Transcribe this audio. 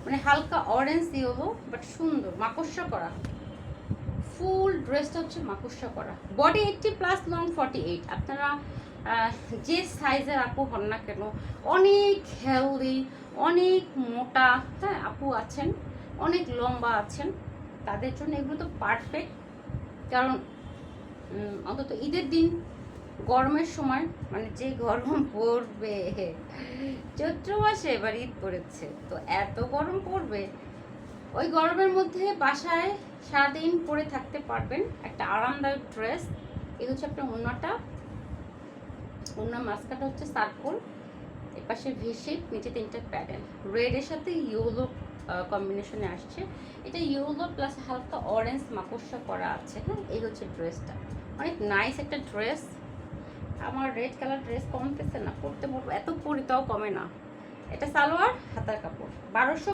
মানে হালকা orange yellow but সুন্দর, মাকড়সা করা। ফুল ড্রেসটা হচ্ছে মাকড়সা করা, বডি 80+, লং 48। আপনারা যে সাইজের আপু হন না কেন, অনেক হেলদি, অনেক মোটা, হ্যাঁ আপু আছেন, অনেক লম্বা আছেন, তাদের জন্য এগুলো তো পারফেক্ট। কারণ অন্তত ঈদের দিন, গরমের সময়, মানে যে গরম পড়বে, চৈত্র মাসে এবার ঈদ পড়েছে তো এত গরম পড়বে, ওই গরমের মধ্যে বাসায় সারাদিন পরে থাকতে পারবেন একটা আরামদায়ক ড্রেস। এই হচ্ছে আপনার ওড়নাটা, ওড়নার মাস্কাটা হচ্ছে সার্কল, এর পাশে ভিশেপ, নিচে 3টা প্যাডেল, রেডের সাথে ইয়েলো কম্বিনেশনে আসছে। এটা ইয়েলো প্লাস হালকা অরেঞ্জ মাকড়সা করা আছে। হ্যাঁ, এই হচ্ছে ড্রেসটা, অনেক নাইস একটা ড্রেস। আমার রেড কালার ড্রেস কমতেছে না, পরতে পরবো, এত পরি তাও কমে না। এটা সালোয়ার, হাতার কাপড়, 1200।